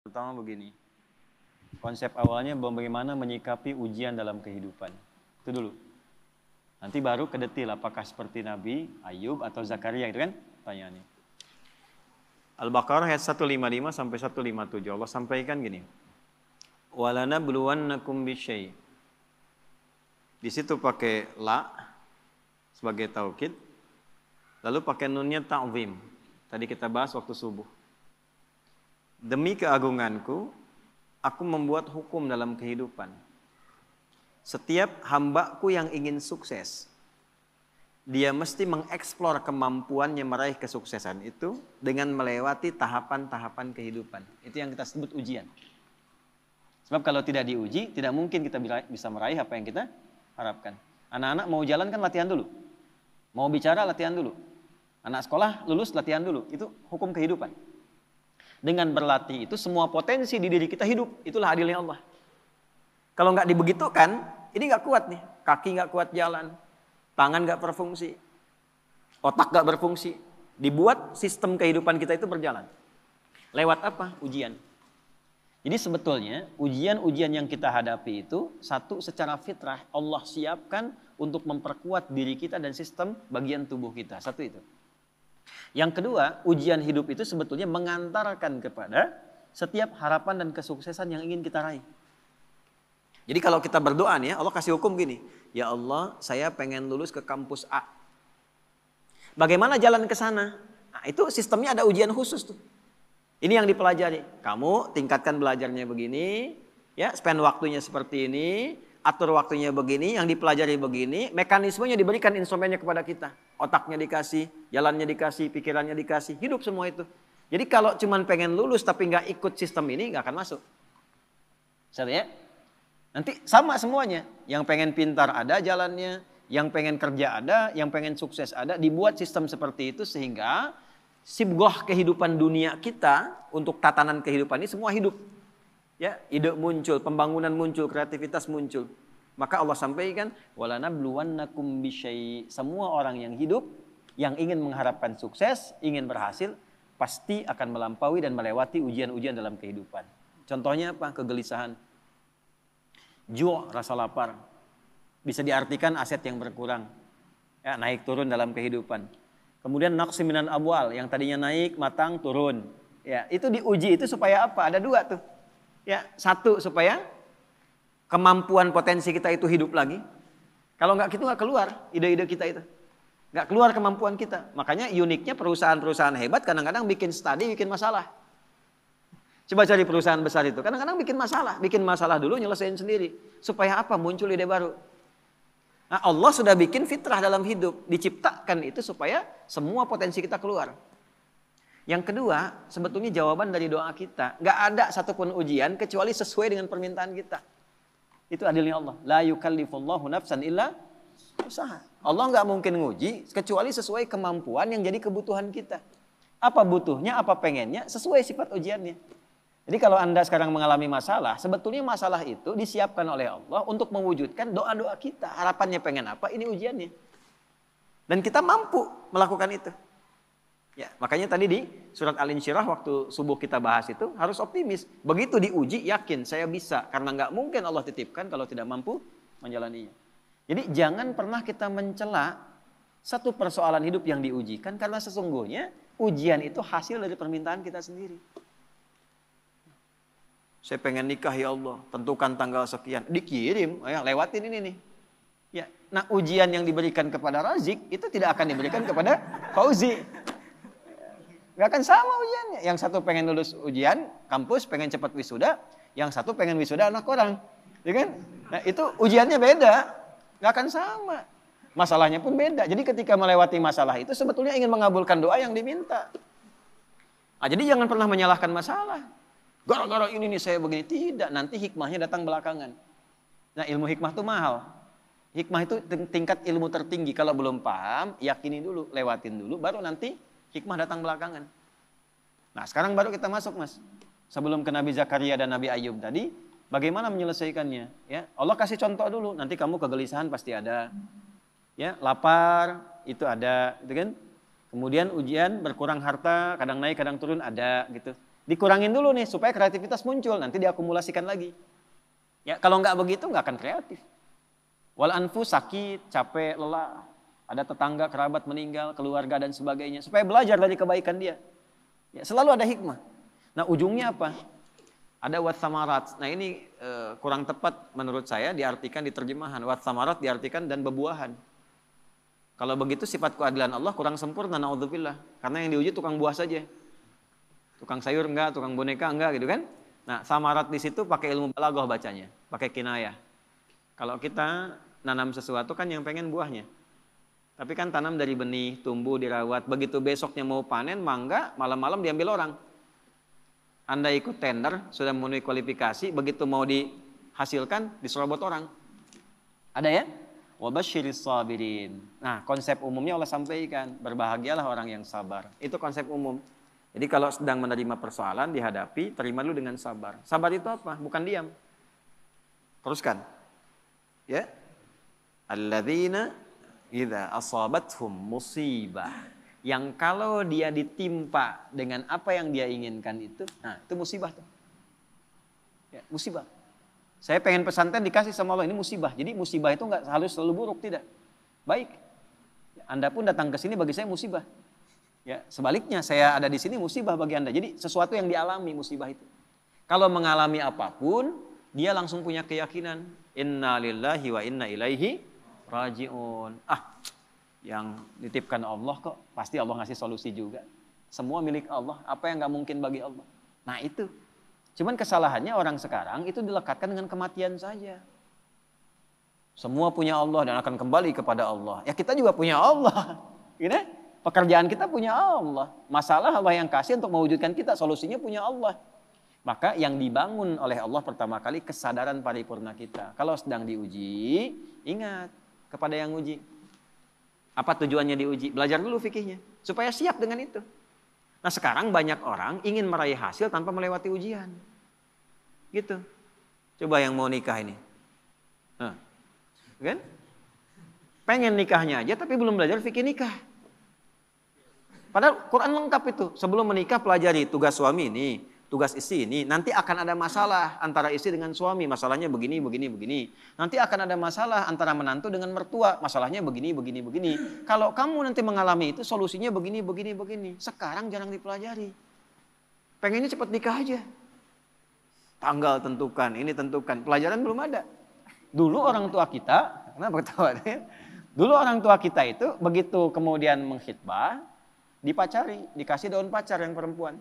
Pertama begini, konsep awalnya bagaimana menyikapi ujian dalam kehidupan. Itu dulu. Nanti baru ke detil, apakah seperti Nabi Ayub atau Zakaria, itu kan pertanyaannya. Al-Baqarah ayat 155 sampai 157, Allah sampaikan gini. Walanabluwannakum bisyai'. Di situ pakai la sebagai taukid, lalu pakai nunnya ta'zim. Tadi kita bahas waktu subuh. Demi keagunganku, aku membuat hukum dalam kehidupan. Setiap hambaku yang ingin sukses, dia mesti mengeksplor kemampuannya meraih kesuksesan itu dengan melewati tahapan-tahapan kehidupan. Itu yang kita sebut ujian. Sebab kalau tidak diuji, tidak mungkin kita bisa meraih apa yang kita harapkan. Anak-anak mau jalan kan latihan dulu. Mau bicara latihan dulu. Anak sekolah lulus latihan dulu. Itu hukum kehidupan. Dengan berlatih itu semua potensi di diri kita hidup. Itulah adilnya Allah. Kalau nggak dibegitukan, ini nggak kuat nih. Kaki nggak kuat jalan, tangan nggak berfungsi, otak nggak berfungsi. Dibuat sistem kehidupan kita itu berjalan. Lewat apa? Ujian. Jadi sebetulnya ujian-ujian yang kita hadapi itu satu secara fitrah Allah siapkan untuk memperkuat diri kita dan sistem bagian tubuh kita. Satu itu. Yang kedua, ujian hidup itu sebetulnya mengantarkan kepada setiap harapan dan kesuksesan yang ingin kita raih. Jadi kalau kita berdoa nih, Allah kasih hukum gini. Ya Allah, saya pengen lulus ke kampus A. Bagaimana jalan ke sana? Nah, itu sistemnya ada ujian khusus tuh. Ini yang dipelajari. Kamu tingkatkan belajarnya begini, ya, spend waktunya seperti ini, atur waktunya begini, yang dipelajari begini, mekanismenya diberikan instrumennya kepada kita. Otaknya dikasih, jalannya dikasih, pikirannya dikasih, hidup semua itu. Jadi kalau cuma pengen lulus tapi nggak ikut sistem ini, nggak akan masuk. Bisa ya? Nanti sama semuanya. Yang pengen pintar ada jalannya, yang pengen kerja ada, yang pengen sukses ada. Dibuat sistem seperti itu sehingga sibgoh kehidupan dunia kita untuk tatanan kehidupan ini semua hidup. Ya, ide muncul, pembangunan muncul, kreativitas muncul. Maka Allah sampaikan, walanabluwannakum bisyai'. Semua orang yang hidup, yang ingin mengharapkan sukses, ingin berhasil, pasti akan melampaui dan melewati ujian-ujian dalam kehidupan. Contohnya apa? Kegelisahan. Ju', rasa lapar. Bisa diartikan aset yang berkurang. Ya, naik turun dalam kehidupan. Kemudian naqsi minal amwal, yang tadinya naik, matang, turun. Ya, itu diuji itu supaya apa? Ada dua tuh. Ya, satu supaya kemampuan potensi kita itu hidup lagi. Kalau nggak gitu nggak keluar ide-ide kita itu. Nggak keluar kemampuan kita. Makanya uniknya perusahaan-perusahaan hebat kadang-kadang bikin studi, bikin masalah. Coba cari perusahaan besar itu. Kadang-kadang bikin masalah dulu nyelesain sendiri. Supaya apa? Muncul ide baru. Nah, Allah sudah bikin fitrah dalam hidup. Diciptakan itu supaya semua potensi kita keluar. Yang kedua, sebetulnya jawaban dari doa kita. Gak ada satupun ujian kecuali sesuai dengan permintaan kita. Itu adilnya Allah. La yukallifullahu nafsan illa usaha. Allah gak mungkin nguji kecuali sesuai kemampuan yang jadi kebutuhan kita. Apa butuhnya, apa pengennya, sesuai sifat ujiannya. Jadi kalau Anda sekarang mengalami masalah, sebetulnya masalah itu disiapkan oleh Allah untuk mewujudkan doa-doa kita. Harapannya pengen apa, ini ujiannya. Dan kita mampu melakukan itu. Ya, makanya tadi di surat Al-Insyirah waktu subuh kita bahas itu harus optimis. Begitu diuji yakin saya bisa. Karena nggak mungkin Allah titipkan kalau tidak mampu menjalaninya. Jadi jangan pernah kita mencela satu persoalan hidup yang diujikan. Karena sesungguhnya ujian itu hasil dari permintaan kita sendiri. Saya pengen nikah ya Allah. Tentukan tanggal sekian. Dikirim, ya, lewatin ini nih. Ya, nah ujian yang diberikan kepada Razik itu tidak akan diberikan kepada Fauzi. Gak akan sama ujiannya. Yang satu pengen lulus ujian kampus, pengen cepat wisuda. Yang satu pengen wisuda anak orang. Ya kan? Nah itu ujiannya beda. Gak akan sama. Masalahnya pun beda. Jadi ketika melewati masalah itu sebetulnya ingin mengabulkan doa yang diminta. Nah, jadi jangan pernah menyalahkan masalah. Gara-gara ini nih saya begini. Tidak, nanti hikmahnya datang belakangan. Nah ilmu hikmah itu mahal. Hikmah itu tingkat ilmu tertinggi. Kalau belum paham, yakini dulu, lewatin dulu, baru nanti hikmah datang belakangan. Nah sekarang baru kita masuk mas. Sebelum ke Nabi Zakaria dan Nabi Ayub tadi, bagaimana menyelesaikannya? Ya, Allah kasih contoh dulu. Nanti kamu kegelisahan pasti ada. Ya, lapar itu ada, gitu kan? Kemudian ujian berkurang harta, kadang naik, kadang turun ada, gitu. Dikurangin dulu nih supaya kreativitas muncul, nanti diakumulasikan lagi. Ya, kalau nggak begitu nggak akan kreatif. Wal anfus sakit, capek, lelah, ada tetangga, kerabat meninggal, keluarga dan sebagainya, supaya belajar dari kebaikan dia. Ya, selalu ada hikmah. Nah, ujungnya apa? Ada watsamarat. Nah, ini kurang tepat menurut saya diartikan di terjemahan. Watsamarat diartikan dan bebuahan. Kalau begitu sifat keadilan Allah kurang sempurna, naudzubillah. Karena yang diuji tukang buah saja. Tukang sayur enggak, tukang boneka enggak gitu kan. Nah, samarat di situ pakai ilmu balaghah bacanya, pakai kinayah. Kalau kita nanam sesuatu kan yang pengen buahnya. Tapi kan tanam dari benih, tumbuh, dirawat. Begitu besoknya mau panen, mangga, malam-malam diambil orang. Anda ikut tender, sudah memenuhi kualifikasi, begitu mau dihasilkan, diserobot orang. Ada ya? Wabasyiris sabirin. Nah, konsep umumnya Allah sampaikan, berbahagialah orang yang sabar. Itu konsep umum. Jadi kalau sedang menerima persoalan, dihadapi, terima dulu dengan sabar. Sabar itu apa? Bukan diam. Teruskan. Ya. Alladzina idza asabathum musibah. Yang kalau dia ditimpa dengan apa yang dia inginkan itu, nah itu musibah tuh. Ya, musibah. Saya pengen pesantren dikasih sama Allah, ini musibah. Jadi musibah itu nggak harus selalu buruk, tidak. Baik. Anda pun datang ke sini bagi saya musibah. Ya, sebaliknya saya ada di sini musibah bagi Anda. Jadi sesuatu yang dialami musibah itu. Kalau mengalami apapun, dia langsung punya keyakinan, inna lillahi wa inna ilaihi raji'un. Yang dititipkan Allah kok, pasti Allah ngasih solusi juga. Semua milik Allah, apa yang nggak mungkin bagi Allah. Nah itu. Cuman kesalahannya orang sekarang itu dilekatkan dengan kematian saja. Semua punya Allah dan akan kembali kepada Allah. Ya kita juga punya Allah. Gitu? Pekerjaan kita punya Allah. Masalah Allah yang kasih untuk mewujudkan kita. Solusinya punya Allah. Maka yang dibangun oleh Allah pertama kali kesadaran paripurna kita. Kalau sedang diuji, ingat kepada yang uji. Apa tujuannya diuji? Belajar dulu fikihnya. Supaya siap dengan itu. Nah sekarang banyak orang ingin meraih hasil tanpa melewati ujian. Gitu. Coba yang mau nikah ini. Nah, kan? Pengen nikahnya aja tapi belum belajar fikih nikah. Padahal Quran lengkap itu. Sebelum menikah pelajari tugas suami ini, tugas istri ini. Nanti akan ada masalah antara istri dengan suami. Masalahnya begini, begini, begini. Nanti akan ada masalah antara menantu dengan mertua. Masalahnya begini, begini, begini. Kalau kamu nanti mengalami itu solusinya begini, begini, begini. Sekarang jarang dipelajari. Pengennya cepat nikah aja. Tanggal tentukan, ini tentukan. Pelajaran belum ada. Dulu orang tua kita, kenapa ketawa? Dulu orang tua kita itu begitu kemudian mengkhitbah, dipacari, dikasih daun pacar yang perempuan.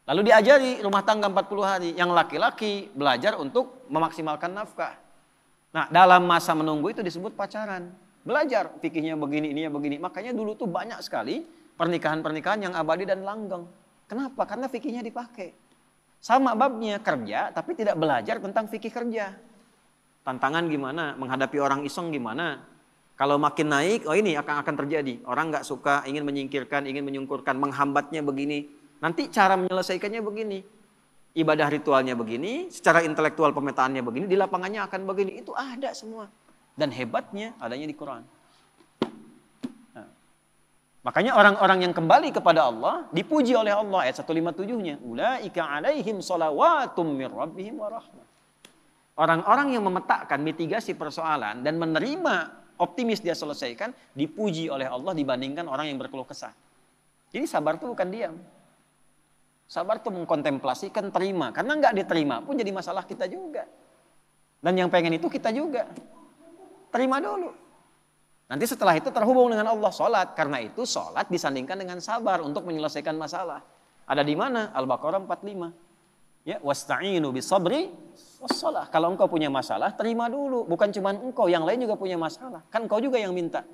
Lalu diajari rumah tangga 40 hari. Yang laki-laki belajar untuk memaksimalkan nafkah. Nah dalam masa menunggu itu disebut pacaran. Belajar fikihnya begini, ininya begini. Makanya dulu tuh banyak sekali pernikahan-pernikahan yang abadi dan langgeng. Kenapa? Karena fikihnya dipakai. Sama babnya kerja tapi tidak belajar tentang fikih kerja. Tantangan gimana? Menghadapi orang iseng gimana? Kalau makin naik, oh ini akan terjadi. Orang nggak suka, ingin menyingkirkan, ingin menyungkurkan, menghambatnya begini. Nanti cara menyelesaikannya begini. Ibadah ritualnya begini, secara intelektual pemetaannya begini, di lapangannya akan begini. Itu ada semua. Dan hebatnya adanya di Quran. Nah, makanya orang-orang yang kembali kepada Allah dipuji oleh Allah ayat 157-nya. Ulaika alaihim shalawatum mir rabbihim wa rahmah. Orang-orang yang memetakan mitigasi persoalan dan menerima optimis dia selesaikan dipuji oleh Allah dibandingkan orang yang berkeluh kesah. Jadi sabar itu bukan diam. Sabar itu mengkontemplasikan terima. Karena nggak diterima pun jadi masalah kita juga. Dan yang pengen itu kita juga. Terima dulu. Nanti setelah itu terhubung dengan Allah sholat. Karena itu sholat disandingkan dengan sabar untuk menyelesaikan masalah. Ada di mana? Al-Baqarah 45. Ya, wasta'inu bisabri wassalah. Kalau engkau punya masalah, terima dulu. Bukan cuma engkau, yang lain juga punya masalah. Kan engkau juga yang minta.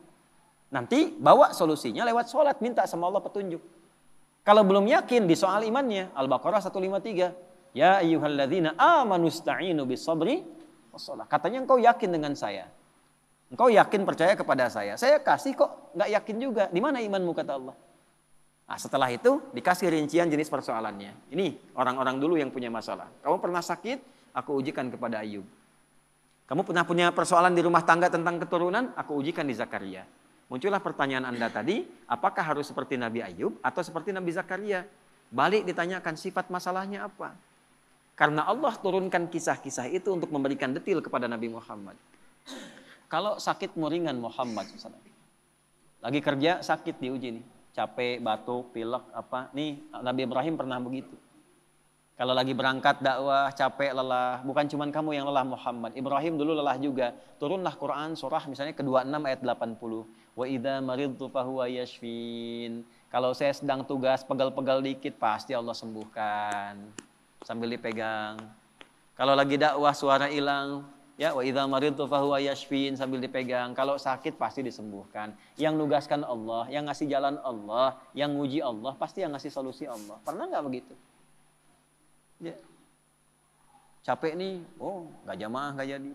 Nanti bawa solusinya lewat sholat. Minta sama Allah petunjuk. Kalau belum yakin di soal imannya, Al-Baqarah 153. Ya ayyuhalladzina amanu sta'inu bisabri wassalah. Katanya engkau yakin dengan saya. Engkau yakin percaya kepada saya. Saya kasih kok nggak yakin juga. Di mana imanmu kata Allah? Nah, setelah itu dikasih rincian jenis persoalannya. Ini orang-orang dulu yang punya masalah. Kamu pernah sakit? Aku ujikan kepada Ayub. Kamu pernah punya persoalan di rumah tangga tentang keturunan? Aku ujikan di Zakaria. Muncullah pertanyaan Anda tadi, apakah harus seperti Nabi Ayub atau seperti Nabi Zakaria? Balik ditanyakan sifat masalahnya apa. Karena Allah turunkan kisah-kisah itu untuk memberikan detail kepada Nabi Muhammad. Kalau sakitmu ringan Muhammad SAW. Lagi kerja sakit diuji nih. Capek, batuk, pilek, apa. Nih Nabi Ibrahim pernah begitu. Kalau lagi berangkat dakwah, capek, lelah. Bukan cuma kamu yang lelah Muhammad. Ibrahim dulu lelah juga. Turunlah Quran surah misalnya ke-26 ayat 80. Wa idza maridtu fahuwa yashfin. Kalau saya sedang tugas pegal-pegal dikit pasti Allah sembuhkan. Sambil dipegang. Kalau lagi dakwah suara hilang, ya wa idza maridtu fahuwa yashfin sambil dipegang. Kalau sakit pasti disembuhkan. Yang nugaskan Allah, yang ngasih jalan Allah, yang nguji Allah, pasti yang ngasih solusi Allah. Pernah nggak begitu? Ya. Capek nih, oh nggak jamaah nggak jadi.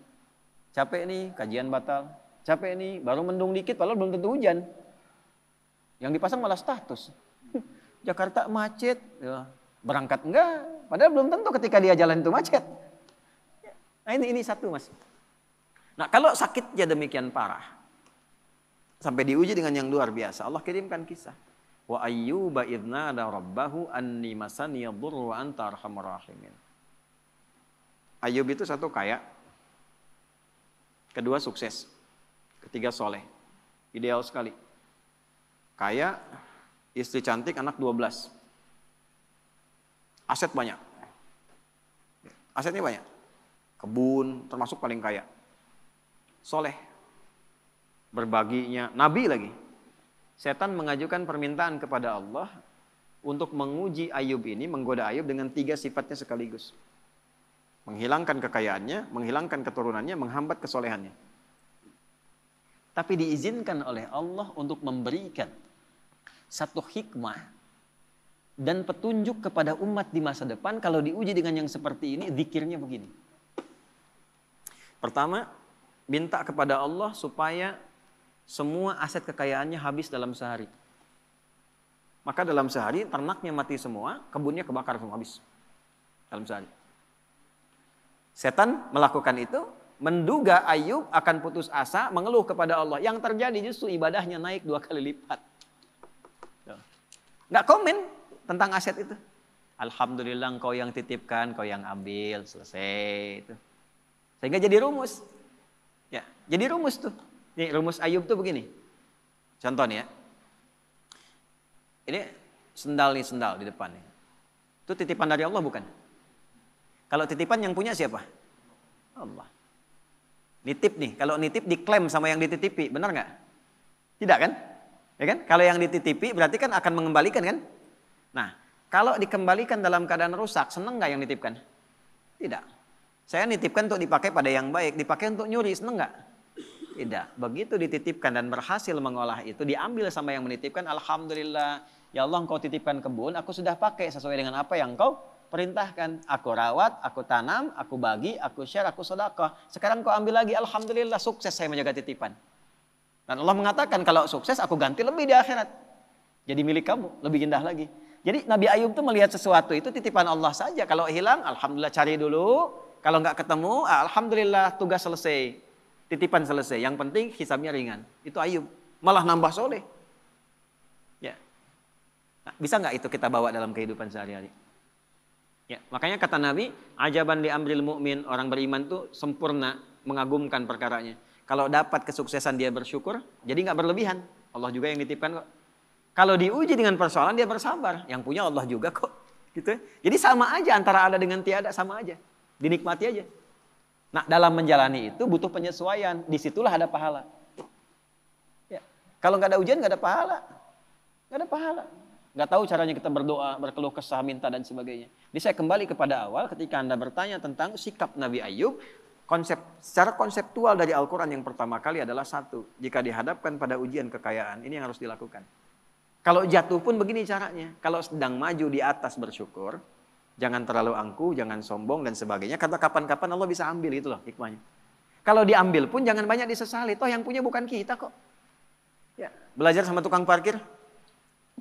Capek nih, kajian batal. Capek nih, baru mendung dikit, padahal belum tentu hujan. Yang dipasang malah status. Jakarta macet, ya. Berangkat enggak, padahal belum tentu ketika dia jalan itu macet. Nah ini satu mas. Nah kalau sakitnya demikian parah, sampai diuji dengan yang luar biasa, Allah kirimkan kisah. Wa ayyuba idna ada rabbahu anni masani yadurru wa anta arhamur rahimin. Ayub itu satu kaya, kedua sukses, ketiga soleh, ideal sekali. Kaya, istri cantik, anak 12. Aset banyak. Asetnya banyak. Kebun, termasuk paling kaya. Soleh. Berbaginya, nabi lagi. Setan mengajukan permintaan kepada Allah untuk menguji Ayub ini, menggoda Ayub dengan 3 sifatnya sekaligus. Menghilangkan kekayaannya, menghilangkan keturunannya, menghambat kesolehannya. Tapi diizinkan oleh Allah untuk memberikan satu hikmah dan petunjuk kepada umat di masa depan. Kalau diuji dengan yang seperti ini, zikirnya begini. Pertama, minta kepada Allah supaya semua aset kekayaannya habis dalam sehari. Maka dalam sehari ternaknya mati semua, kebunnya kebakar semua habis. Dalam sehari. Setan melakukan itu, menduga Ayub akan putus asa, mengeluh kepada Allah. Yang terjadi justru ibadahnya naik 2 kali lipat. Nggak komen tentang aset itu. Alhamdulillah engkau yang titipkan, kau yang ambil, selesai itu. Sehingga jadi rumus. Ya, jadi rumus tuh. Nih, rumus Ayub tuh begini. Contoh nih ya. Ini sendal di depan nih. Itu titipan dari Allah bukan? Kalau titipan yang punya siapa? Allah. Nitip nih, kalau nitip diklaim sama yang dititipi, benar nggak? Tidak kan? Ya kan? Kalau yang dititipi berarti kan akan mengembalikan kan? Nah, kalau dikembalikan dalam keadaan rusak, seneng nggak yang nitipkan? Tidak. Saya nitipkan untuk dipakai pada yang baik, dipakai untuk nyuri, seneng nggak? Tidak. Begitu dititipkan dan berhasil mengolah itu, diambil sama yang menitipkan, alhamdulillah. Ya Allah, engkau titipkan kebun, aku sudah pakai sesuai dengan apa yang engkau perintahkan. Aku rawat, aku tanam, aku bagi, aku share, aku sedekah. Sekarang kau ambil lagi, alhamdulillah, sukses saya menjaga titipan. Dan Allah mengatakan kalau sukses aku ganti lebih di akhirat. Jadi milik kamu, lebih indah lagi. Jadi Nabi Ayub tuh melihat sesuatu itu titipan Allah saja. Kalau hilang, alhamdulillah cari dulu. Kalau nggak ketemu, alhamdulillah tugas selesai. Titipan selesai. Yang penting hisabnya ringan. Itu Ayub. Malah nambah soleh. Ya. Nah, bisa nggak itu kita bawa dalam kehidupan sehari-hari? Ya, makanya kata Nabi, ajaban li amril mu'min, orang beriman tuh sempurna, mengagumkan perkaranya. Kalau dapat kesuksesan dia bersyukur, jadi nggak berlebihan. Allah juga yang nitipkan kok. Kalau diuji dengan persoalan dia bersabar, yang punya Allah juga kok. Gitu. Jadi sama aja antara ada dengan tiada, sama aja. Dinikmati aja. Nah, dalam menjalani itu butuh penyesuaian, disitulah ada pahala. Ya. Kalau nggak ada ujian nggak ada pahala, nggak ada pahala. Nggak tahu caranya kita berdoa, berkeluh kesah, minta dan sebagainya. Jadi saya kembali kepada awal ketika Anda bertanya tentang sikap Nabi Ayub, secara konseptual dari Al-Quran yang pertama kali adalah satu. Jika dihadapkan pada ujian kekayaan, ini yang harus dilakukan. Kalau jatuh pun begini caranya. Kalau sedang maju di atas bersyukur, jangan terlalu angkuh, jangan sombong dan sebagainya. Kata kapan-kapan Allah bisa ambil, itu loh hikmahnya. Kalau diambil pun jangan banyak disesali. Toh yang punya bukan kita kok. Ya, belajar sama tukang parkir.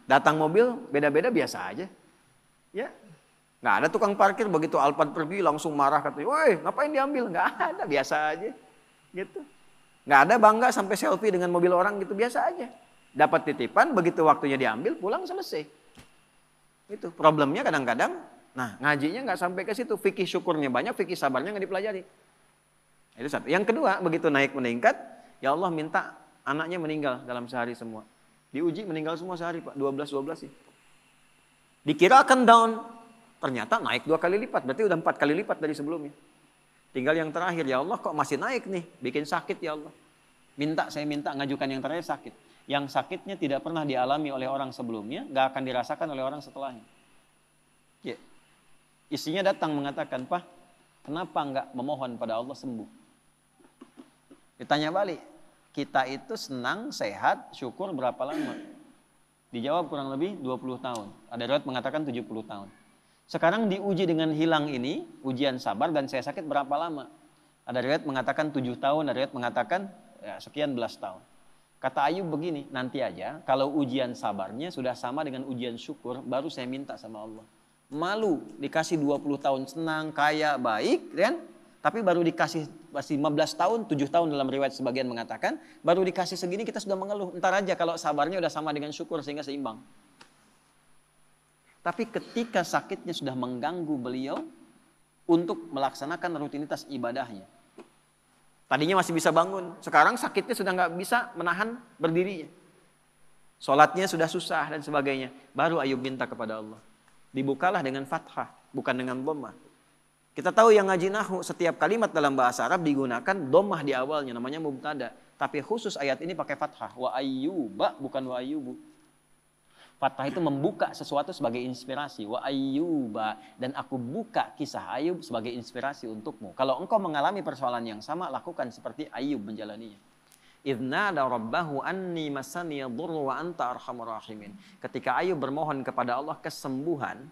Datang mobil beda-beda biasa aja. Ya, nggak ada tukang parkir begitu Alphard pergi langsung marah katanya, woi ngapain diambil? Nggak ada, biasa aja. Gitu. Nggak ada bangga sampai selfie dengan mobil orang gitu, biasa aja. Dapat titipan, begitu waktunya diambil, pulang selesai. Itu problemnya kadang-kadang, nah ngajinya nggak sampai ke situ, fikih syukurnya banyak, fikih sabarnya nggak dipelajari. Itu satu. Yang kedua, begitu naik meningkat, ya Allah minta anaknya meninggal dalam sehari semua. Diuji meninggal semua sehari Pak, 12 sih. Dikira akan down, ternyata naik 2 kali lipat, berarti udah 4 kali lipat dari sebelumnya. Tinggal yang terakhir, ya Allah kok masih naik nih, bikin sakit ya Allah. Saya minta ngajukan yang terakhir sakit. Yang sakitnya tidak pernah dialami oleh orang sebelumnya, gak akan dirasakan oleh orang setelahnya. Ya. Istrinya datang mengatakan, Pak, kenapa nggak memohon pada Allah sembuh? Ditanya balik, kita itu senang, sehat, syukur berapa lama? Dijawab kurang lebih 20 tahun. Ada riwayat mengatakan 70 tahun. Sekarang diuji dengan hilang ini, ujian sabar dan saya sakit berapa lama? Ada riwayat mengatakan 7 tahun, ada riwayat mengatakan ya, sekian belas tahun. Kata Ayub begini, nanti aja kalau ujian sabarnya sudah sama dengan ujian syukur, baru saya minta sama Allah. Malu dikasih 20 tahun senang, kaya, baik, kan? Tapi baru dikasih masih 15 tahun, 7 tahun dalam riwayat sebagian mengatakan, baru dikasih segini kita sudah mengeluh. Ntar aja kalau sabarnya udah sama dengan syukur sehingga seimbang. Tapi ketika sakitnya sudah mengganggu beliau untuk melaksanakan rutinitas ibadahnya. Tadinya masih bisa bangun, sekarang sakitnya sudah nggak bisa menahan berdirinya. Sholatnya sudah susah dan sebagainya. Baru Ayub minta kepada Allah. Dibukalah dengan fathah, bukan dengan dhammah. Kita tahu yang ngaji nahwu, setiap kalimat dalam bahasa Arab digunakan dhammah di awalnya, namanya mubtada. Tapi khusus ayat ini pakai fathah. Wa ayyuba, bukan wa ayyubu. Fathah itu membuka sesuatu sebagai inspirasi. Wa ayyuba. Dan aku buka kisah Ayub sebagai inspirasi untukmu. Kalau engkau mengalami persoalan yang sama, lakukan seperti Ayub menjalaninya. Idnada rabbahu anni masani yadurru wa anta arhamur rahimin. Ketika Ayub bermohon kepada Allah kesembuhan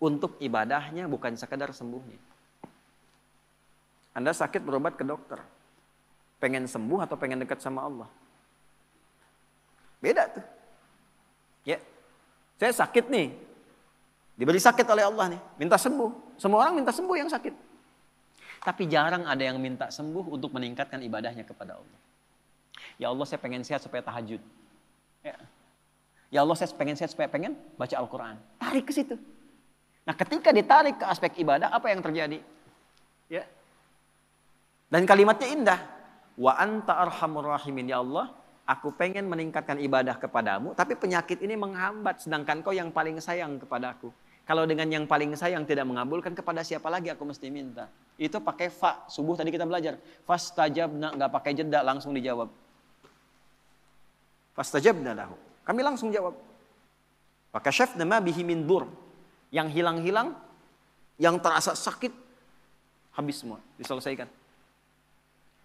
untuk ibadahnya, bukan sekadar sembuhnya. Anda sakit berobat ke dokter. Pengen sembuh atau pengen dekat sama Allah? Beda tuh. Ya, saya sakit nih, diberi sakit oleh Allah nih, minta sembuh. Semua orang minta sembuh yang sakit. Tapi jarang ada yang minta sembuh untuk meningkatkan ibadahnya kepada Allah. Ya Allah saya pengen sehat supaya tahajud. Ya Allah saya pengen sehat supaya pengen baca Al-Quran. Tarik ke situ. Nah ketika ditarik ke aspek ibadah, apa yang terjadi? Ya. Dan kalimatnya indah. Wa anta arhamur rahimin, ya Allah. Aku pengen meningkatkan ibadah kepadamu, tapi penyakit ini menghambat, sedangkan kau yang paling sayang kepadaku. Kalau dengan yang paling sayang tidak mengabulkan, kepada siapa lagi aku mesti minta? Itu pakai fa, subuh tadi kita belajar. Fastajabna, nggak pakai jeda, langsung dijawab. Fastajabna lahu. Kami langsung jawab. Fakashafna ma bihi min dur. Yang hilang-hilang, yang terasa sakit, habis semua, diselesaikan.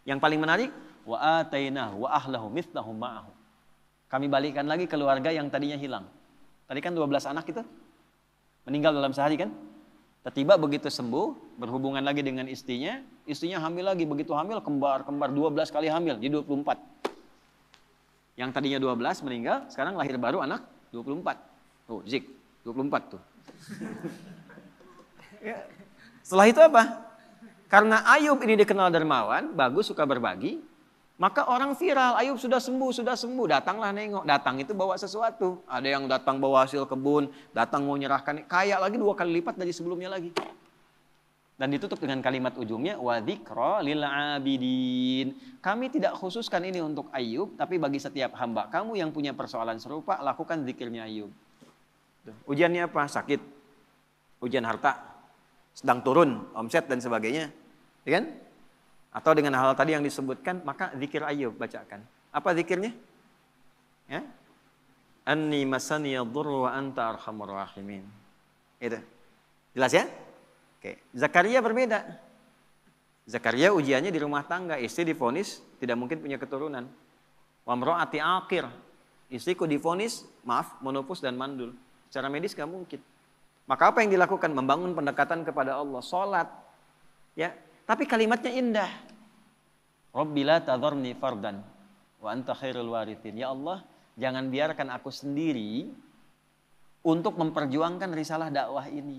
Yang paling menarik, wa atainahu wa ahlahu mithlahum ma'ahu. Kami balikkan lagi keluarga yang tadinya hilang. Tadi kan 12 anak itu meninggal dalam sehari kan? Tiba-tiba begitu sembuh, berhubungan lagi dengan istrinya hamil lagi, begitu hamil kembar 12 kali hamil, jadi 24. Yang tadinya 12 meninggal, sekarang lahir baru anak 24. Tuh, Zik, 24 tuh. Setelah itu apa? Karena Ayub ini dikenal dermawan, bagus, suka berbagi, maka orang viral, Ayub sudah sembuh, datanglah nengok. Datang itu bawa sesuatu. Ada yang datang bawa hasil kebun, datang mau nyerahkan, kaya lagi 2 kali lipat dari sebelumnya lagi. Dan ditutup dengan kalimat ujungnya, wa dzikra lil abidin. Kami tidak khususkan ini untuk Ayub, tapi bagi setiap hamba kamu yang punya persoalan serupa, lakukan zikirnya Ayub. Ujiannya apa? Sakit. Ujian harta. Sedang turun, omset dan sebagainya. Ya kan? Atau dengan hal tadi yang disebutkan, maka zikir Ayub bacakan. Apa zikirnya? Ya? Anni masani yadurru wa anta arhamur rahimin. Itu. Jelas ya? Oke. Zakaria berbeda. Zakaria ujiannya di rumah tangga, istri divonis tidak mungkin punya keturunan. Wa mraati aqir. Istriku divonis, menopause dan mandul. Secara medis gak mungkin. Maka apa yang dilakukan? Membangun pendekatan kepada Allah, salat. Ya. Tapi kalimatnya indah. Rabbi la tadharni fardan wa anta khairul warithin. Ya Allah, jangan biarkan aku sendiri untuk memperjuangkan risalah dakwah ini.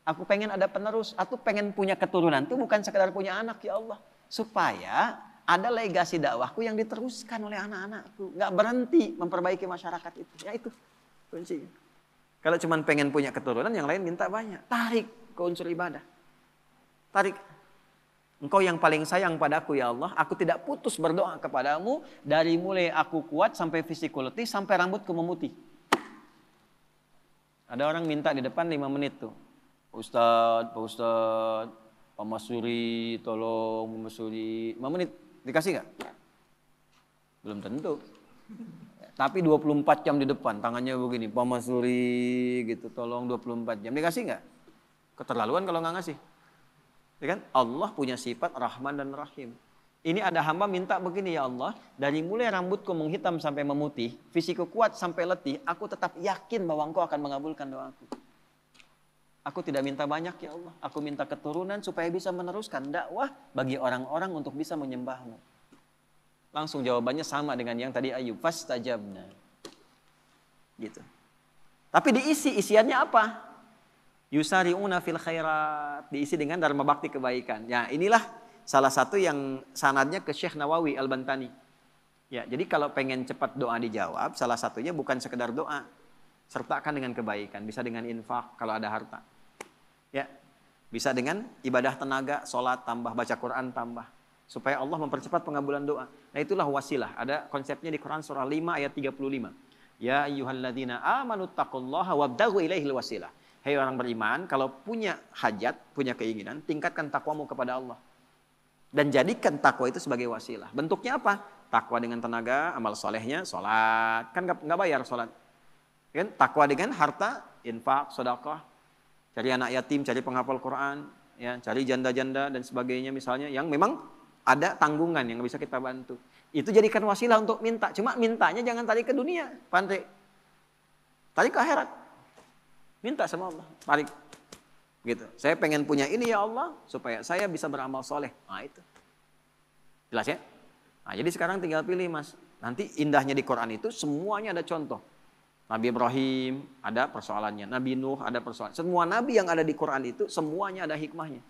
Aku pengen ada penerus, aku pengen punya keturunan. Itu bukan sekedar punya anak ya Allah. Supaya ada legasi dakwahku yang diteruskan oleh anak-anakku. Gak berhenti memperbaiki masyarakat itu. Ya itu kuncinya. Kalau cuma pengen punya keturunan, yang lain minta banyak. Tarik ke unsur ibadah. Tarik. Engkau yang paling sayang padaku ya Allah. Aku tidak putus berdoa kepadamu. Dari mulai aku kuat sampai fisikku letih, sampai rambutku memutih. Ada orang minta di depan 5 menit tuh. Pak Ustadz, Pak Masuri, tolong Pak Masuri. 5 menit, dikasih nggak? Belum tentu. Tapi 24 jam di depan, tangannya begini, Pak Masuri gitu, tolong 24 jam. Dikasih nggak? Keterlaluan kalau nggak ngasih. Ya kan? Allah punya sifat Rahman dan Rahim. Ini ada hamba minta begini, ya Allah, dari mulai rambutku menghitam sampai memutih, fisikku kuat sampai letih, aku tetap yakin bahwa Engkau akan mengabulkan doaku. Aku tidak minta banyak ya Allah, aku minta keturunan supaya bisa meneruskan dakwah bagi orang-orang untuk bisa menyembahmu. Langsung jawabannya sama dengan yang tadi Ayub, fastajabna. Gitu. Tapi isiannya apa? Yusari'una fil khairat, diisi dengan dharma bakti kebaikan. Ya, inilah salah satu yang sanadnya ke Syekh Nawawi Al-Bantani. Ya, jadi kalau pengen cepat doa dijawab, salah satunya bukan sekedar doa, sertakan dengan kebaikan, bisa dengan infak kalau ada harta. Ya, bisa dengan ibadah tenaga, sholat tambah, baca Quran tambah, supaya Allah mempercepat pengabulan doa. Nah, itulah wasilah. Ada konsepnya di Quran surah 5 ayat 35. Ya ayyuhalladzina amanu taqullaha wabtaghu ilaihil wasilah. Hei orang beriman, kalau punya hajat, punya keinginan, tingkatkan takwamu kepada Allah. Dan jadikan takwa itu sebagai wasilah. Bentuknya apa? Takwa dengan tenaga, amal solehnya, sholat. Kan nggak bayar sholat. Kan? Takwa dengan harta, infak, sedekah. Cari anak yatim, cari penghafal Quran, ya, cari janda-janda dan sebagainya misalnya. Yang memang ada tanggungan yang bisa kita bantu. Itu jadikan wasilah untuk minta. Cuma mintanya jangan tarik ke dunia, Pandre. Tarik ke akhirat. Minta sama Allah, tarik. Gitu. Saya pengen punya ini ya Allah, supaya saya bisa beramal soleh. Nah itu. Jelas ya? Nah jadi sekarang tinggal pilih mas. Nanti indahnya di Quran itu semuanya ada contoh. Nabi Ibrahim ada persoalannya. Nabi Nuh ada persoalan. Semua nabi yang ada di Quran itu semuanya ada hikmahnya.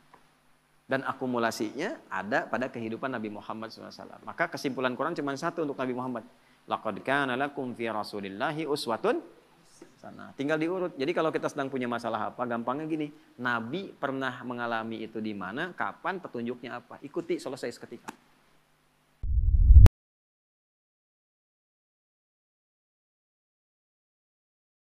Dan akumulasinya ada pada kehidupan Nabi Muhammad SAW. Maka kesimpulan Quran cuma satu untuk Nabi Muhammad. Laqad kana lakum fi rasulillahi uswatun sana. Tinggal diurut. Jadi kalau kita sedang punya masalah apa, gampangnya gini. Nabi pernah mengalami itu di mana, kapan, petunjuknya apa. Ikuti, selesai seketika.